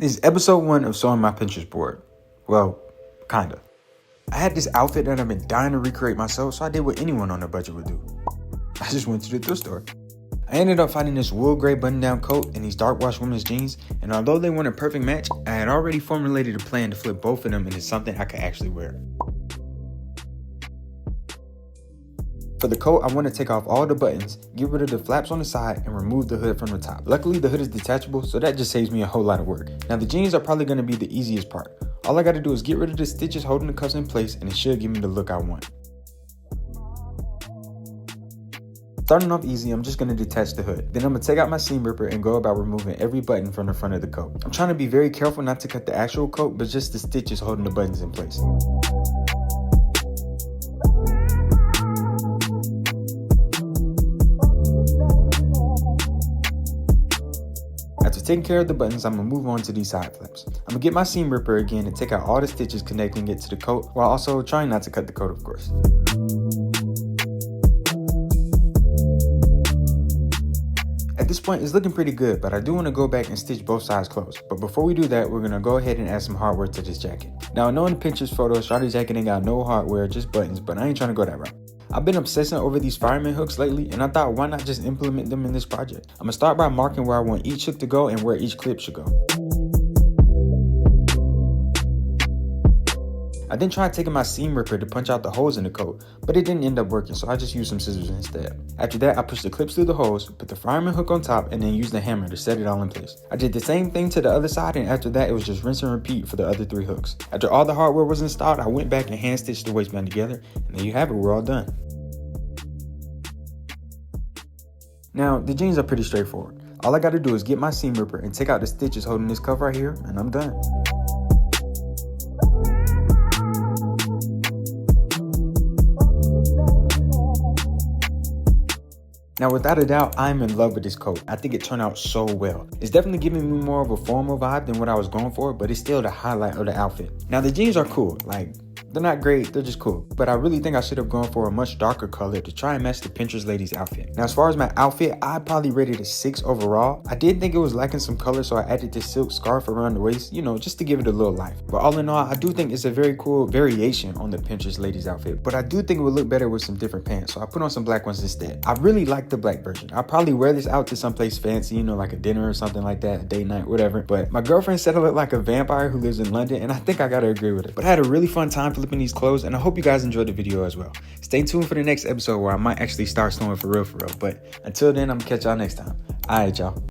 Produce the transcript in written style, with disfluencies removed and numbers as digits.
This is episode 1 of Sewing My Pinterest Board. Well, kinda. I had this outfit that I've been dying to recreate myself, so I did what anyone on a budget would do. I just went to the thrift store. I ended up finding this wool gray button-down coat and these dark wash women's jeans, and although they weren't a perfect match, I had already formulated a plan to flip both of them into something I could actually wear. For the coat, I want to take off all the buttons, get rid of the flaps on the side, and remove the hood from the top. Luckily, the hood is detachable, so that just saves me a whole lot of work. Now, the jeans are probably going to be the easiest part. All I got to do is get rid of the stitches holding the cuffs in place, and it should give me the look I want. Starting off easy, I'm just going to detach the hood. Then I'm going to take out my seam ripper and go about removing every button from the front of the coat. I'm trying to be very careful not to cut the actual coat, but just the stitches holding the buttons in place. After taking care of the buttons, I'm going to move on to these side flaps. I'm going to get my seam ripper again and take out all the stitches connecting it to the coat, while also trying not to cut the coat, of course. At this point, it's looking pretty good, but I do want to go back and stitch both sides closed. But before we do that, we're going to go ahead and add some hardware to this jacket. Now, I know in the Pinterest photo, Shawty's jacket ain't got no hardware, just buttons, but I ain't trying to go that route. I've been obsessing over these fireman hooks lately, and I thought, why not just implement them in this project? I'm gonna start by marking where I want each hook to go and where each clip should go. I then tried taking my seam ripper to punch out the holes in the coat, but it didn't end up working, so I just used some scissors instead. After that, I pushed the clips through the holes, put the fireman hook on top, and then used the hammer to set it all in place. I did the same thing to the other side, and after that, it was just rinse and repeat for the other 3 hooks. After all the hardware was installed, I went back and hand stitched the waistband together, and there you have it, we're all done. Now, the jeans are pretty straightforward. All I gotta do is get my seam ripper and take out the stitches holding this cuff right here, and I'm done. Now, without a doubt, I'm in love with this coat. I think it turned out so well. It's definitely giving me more of a formal vibe than what I was going for, but it's still the highlight of the outfit. Now, the jeans are cool. They're not great, they're just cool. But I really think I should have gone for a much darker color to try and match the Pinterest lady's outfit. Now, as far as my outfit, I probably rated a 6 overall. I did think it was lacking some color, so I added this silk scarf around the waist, just to give it a little life. But all in all, I do think it's a very cool variation on the Pinterest lady's outfit. But I do think it would look better with some different pants, so I put on some black ones instead. I really like the black version. I'll probably wear this out to someplace fancy, like a dinner or something like that, a date night, whatever. But my girlfriend said I look like a vampire who lives in London, and I think I gotta agree with it. But I had a really fun time flipping these clothes, and I hope you guys enjoyed the video as well. Stay tuned for the next episode where I might actually start sewing for real. But until then, I'm gonna catch y'all next time. Alright, y'all.